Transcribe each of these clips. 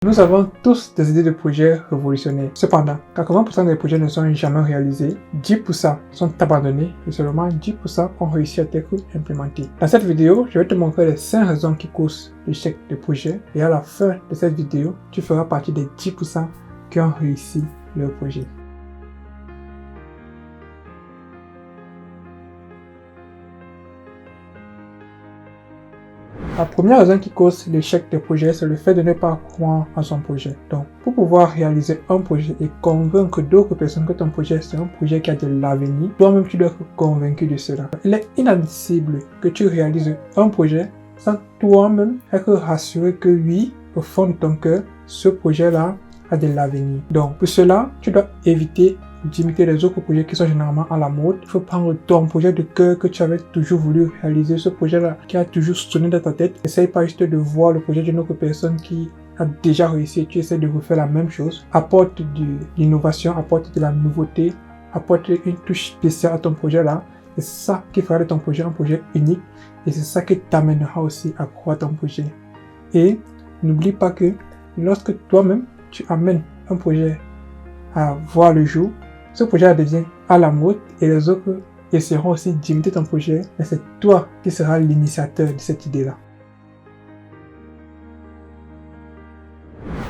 Nous avons tous des idées de projets révolutionnaires. Cependant, 80% des projets ne sont jamais réalisés, 10% sont abandonnés et seulement 10% ont réussi à être implémentés. Dans cette vidéo, je vais te montrer les 5 raisons qui causent l'échec des projets et à la fin de cette vidéo, tu feras partie des 10% qui ont réussi leur projet. La première raison qui cause l'échec des projets, c'est le fait de ne pas croire en son projet. Donc, pour pouvoir réaliser un projet et convaincre d'autres personnes que ton projet, c'est un projet qui a de l'avenir, toi-même, tu dois être convaincu de cela. Il est inadmissible que tu réalises un projet sans toi-même être rassuré que oui, au fond de ton cœur, ce projet-là a de l'avenir. Donc, pour cela, tu dois éviter d'imiter les autres projets qui sont généralement à la mode. Il faut prendre ton projet de cœur que tu avais toujours voulu réaliser, ce projet-là qui a toujours sonné dans ta tête. Essaye pas juste de voir le projet d'une autre personne qui a déjà réussi et tu essaies de refaire la même chose. Apporte de l'innovation, apporte de la nouveauté, apporte une touche spéciale à ton projet-là. C'est ça qui fera de ton projet un projet unique et c'est ça qui t'amènera aussi à croire ton projet. Et n'oublie pas que lorsque toi-même tu amènes un projet à voir le jour, ce projet devient à la mode et les autres essaieront aussi d'imiter ton projet, mais c'est toi qui seras l'initiateur de cette idée-là.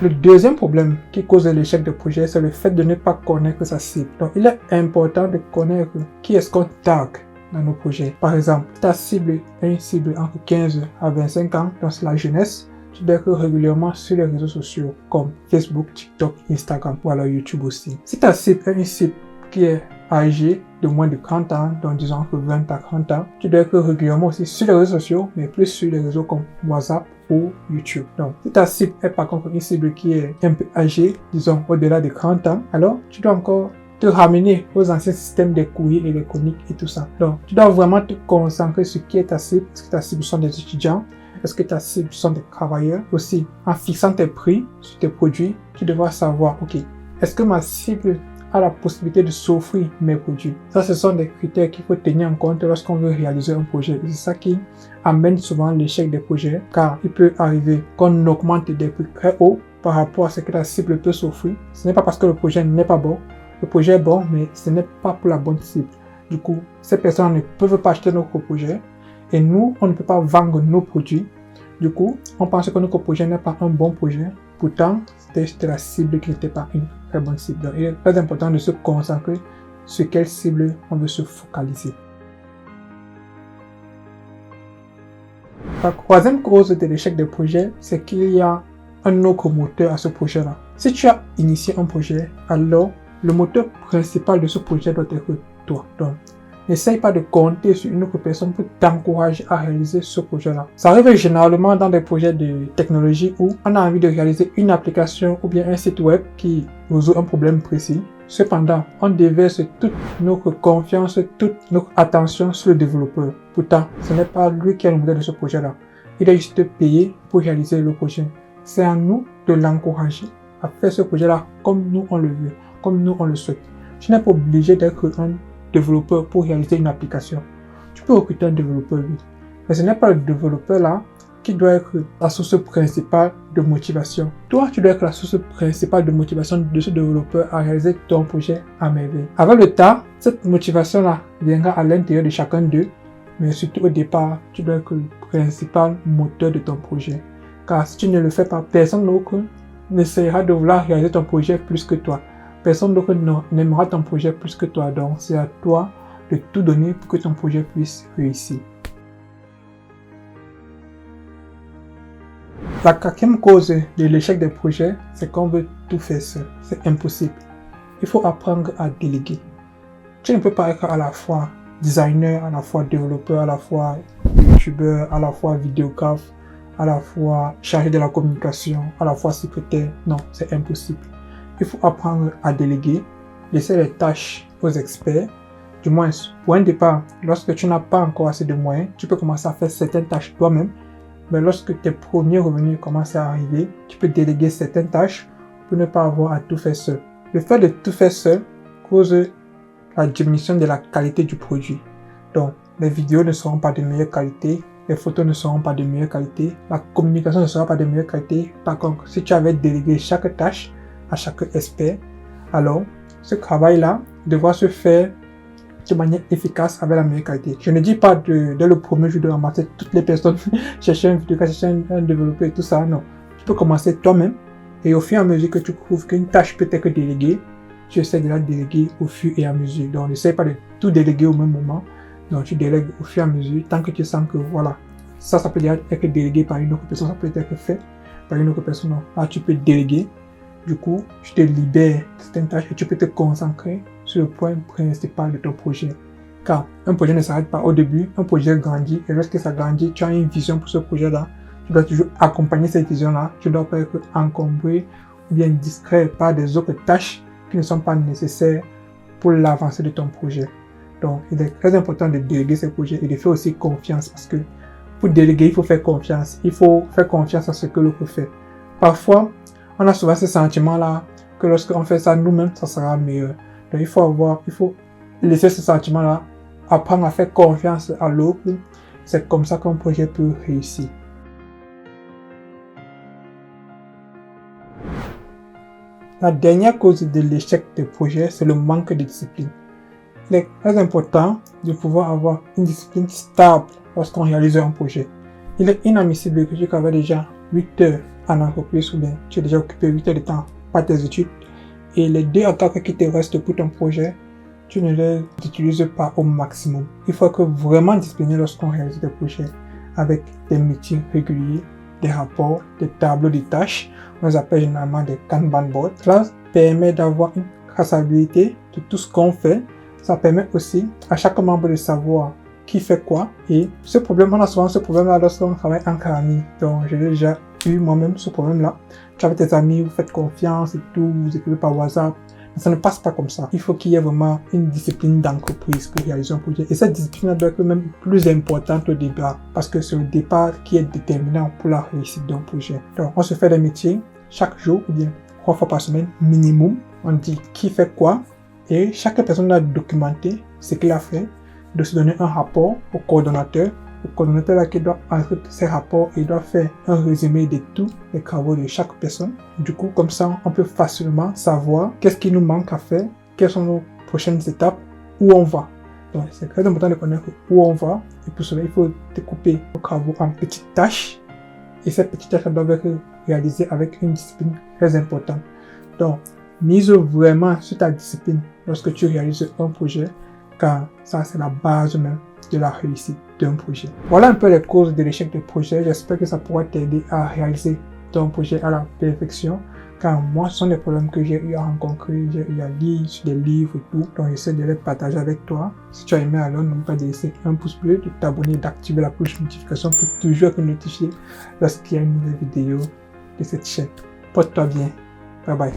Le deuxième problème qui cause l'échec de projet, c'est le fait de ne pas connaître sa cible. Donc, il est important de connaître qui est-ce qu'on tag dans nos projets. Par exemple, ta cible est une cible entre 15 à 25 ans, donc c'est la jeunesse. Tu dois être régulièrement sur les réseaux sociaux comme Facebook, TikTok, Instagram ou alors YouTube aussi. Si ta cible est une cible qui est âgée de moins de 30 ans, donc disons entre 20 à 30 ans, tu dois être régulièrement aussi sur les réseaux sociaux, mais plus sur les réseaux comme WhatsApp ou YouTube. Donc, si ta cible est par contre une cible qui est un peu âgée, disons au-delà de 30 ans, alors tu dois encore te ramener aux anciens systèmes des courriers électroniques et tout ça. Donc, tu dois vraiment te concentrer sur qui est ta cible. Est-ce que ta cible sont des étudiants? Est-ce que ta cible sont des travailleurs? Aussi, en fixant tes prix sur tes produits, tu devras savoir, ok, est-ce que ma cible a la possibilité de s'offrir mes produits? Ça, ce sont des critères qu'il faut tenir en compte lorsqu'on veut réaliser un projet. C'est ça qui amène souvent l'échec des projets, car il peut arriver qu'on augmente des prix très hauts par rapport à ce que la cible peut s'offrir. Ce n'est pas parce que le projet n'est pas bon. Le projet est bon, mais ce n'est pas pour la bonne cible. Du coup, ces personnes ne peuvent pas acheter notre projet. Et nous, on ne peut pas vendre nos produits. Du coup, on pense que notre projet n'est pas un bon projet. Pourtant, c'était la cible qui n'était pas une très bonne cible. Donc, il est très important de se concentrer sur quelle cible on veut se focaliser. La troisième cause de l'échec des projets, c'est qu'il y a un autre moteur à ce projet-là. Si tu as initié un projet, alors le moteur principal de ce projet doit être toi. Donc, n'essaye pas de compter sur une autre personne pour t'encourager à réaliser ce projet-là. Ça arrive généralement dans des projets de technologie où on a envie de réaliser une application ou bien un site web qui résout un problème précis. Cependant, on déverse toute notre confiance, toute notre attention sur le développeur. Pourtant, ce n'est pas lui qui est le modèle de ce projet-là. Il est juste payé pour réaliser le projet. C'est à nous de l'encourager à faire ce projet-là comme nous on le veut, comme nous on le souhaite. Tu n'es pas obligé d'être un développeur pour réaliser une application. Tu peux recruter un développeur, oui. Mais ce n'est pas le développeur là qui doit être la source principale de motivation. Toi, tu dois être la source principale de motivation de ce développeur à réaliser ton projet à merveille. Avec le temps, cette motivation là viendra à l'intérieur de chacun d'eux, mais surtout au départ, tu dois être le principal moteur de ton projet. Car si tu ne le fais pas, personne d'autre n'essayera de vouloir réaliser ton projet plus que toi. Personne d'autre n'aimera ton projet plus que toi, donc c'est à toi de tout donner pour que ton projet puisse réussir. La quatrième cause de l'échec des projets, c'est qu'on veut tout faire seul. C'est impossible. Il faut apprendre à déléguer. Tu ne peux pas être à la fois designer, à la fois développeur, à la fois youtubeur, à la fois vidéographe, à la fois chargé de la communication, à la fois secrétaire. Non, c'est impossible. Il faut apprendre à déléguer, laisser les tâches aux experts. Du moins, pour un départ, lorsque tu n'as pas encore assez de moyens, tu peux commencer à faire certaines tâches toi-même. Mais lorsque tes premiers revenus commencent à arriver, tu peux déléguer certaines tâches pour ne pas avoir à tout faire seul. Le fait de tout faire seul cause la diminution de la qualité du produit. Donc, les vidéos ne seront pas de meilleure qualité, les photos ne seront pas de meilleure qualité, la communication ne sera pas de meilleure qualité. Par contre, si tu avais délégué chaque tâche à chaque expert, alors ce travail-là devra se faire de manière efficace avec la meilleure qualité. Je ne dis pas dès le premier jour de ramasser toutes les personnes, chercher un vidéo, chercher un développeur et tout ça, non. Tu peux commencer toi-même et au fur et à mesure que tu trouves qu'une tâche peut être déléguée, tu essaies de la déléguer au fur et à mesure. Donc, n'essaie pas de tout déléguer au même moment. Donc, tu délègues au fur et à mesure tant que tu sens que voilà, ça peut déjà être délégué par une autre personne, ça peut être fait par une autre personne. Là, tu peux déléguer. Du coup, tu te libères de certaines tâches et tu peux te concentrer sur le point principal de ton projet. Car un projet ne s'arrête pas au début, un projet grandit et lorsque ça grandit, tu as une vision pour ce projet-là. Tu dois toujours accompagner cette vision-là. Tu ne dois pas être encombré ou bien distrait par des autres tâches qui ne sont pas nécessaires pour l'avancée de ton projet. Donc, il est très important de déléguer ces projets et de faire aussi confiance parce que pour déléguer, il faut faire confiance. Il faut faire confiance à ce que l'autre fait. Parfois, on a souvent ce sentiment-là que lorsqu'on fait ça nous-mêmes, ça sera meilleur. Donc, il faut laisser ce sentiment-là, apprendre à faire confiance à l'autre. C'est comme ça qu'un projet peut réussir. La dernière cause de l'échec des projets, c'est le manque de discipline. Il est très important de pouvoir avoir une discipline stable lorsqu'on réalise un projet. Il est inadmissible que tu travailles déjà 8 heures en entreprise ou bien tu es déjà occupé 8 heures de temps par tes études et les 2 à 4 qui te restent pour ton projet, tu ne les utilises pas au maximum. Il faut être vraiment discipliné lorsqu'on réalise des projets avec des meetings réguliers, des rapports, des tableaux de tâches, on les appelle généralement des Kanban boards. Cela permet d'avoir une traçabilité de tout ce qu'on fait. Ça permet aussi à chaque membre de savoir qui fait quoi. Et on a souvent ce problème-là lorsqu'on travaille en famille. Donc, j'ai déjà eu moi-même ce problème-là. Tu as tes amis, vous faites confiance et tout, vous écrivez par WhatsApp. Mais ça ne passe pas comme ça. Il faut qu'il y ait vraiment une discipline d'entreprise pour réaliser un projet. Et cette discipline doit être même plus importante au départ. Parce que c'est le départ qui est déterminant pour la réussite d'un projet. Donc, on se fait des meetings chaque jour ou bien 3 fois par semaine minimum. On dit qui fait quoi. Et chaque personne doit documenter ce qu'il a fait, de se donner un rapport au coordonnateur. Le coordonnateur là qui doit enregistrer ces rapports et doit faire un résumé de tous les travaux de chaque personne. Du coup, comme ça, on peut facilement savoir qu'est-ce qui nous manque à faire, quelles sont nos prochaines étapes, où on va. Donc, c'est très important de connaître où on va. Et pour cela, il faut découper nos travaux en petites tâches. Et ces petites tâches doivent être réalisées avec une discipline très importante. Donc, mise vraiment sur ta discipline lorsque tu réalises un projet, car ça, c'est la base même de la réussite d'un projet. Voilà un peu les causes de l'échec du projet. J'espère que ça pourra t'aider à réaliser ton projet à la perfection, car moi, ce sont des problèmes que j'ai eu à rencontrer, j'ai eu à lire sur des livres et tout, donc j'essaie de les partager avec toi. Si tu as aimé, alors n'oublie pas de laisser un pouce bleu, de t'abonner, d'activer la cloche de notification pour toujours être notifié lorsqu'il y a une nouvelle vidéo de cette chaîne. Porte-toi bien. Bye bye.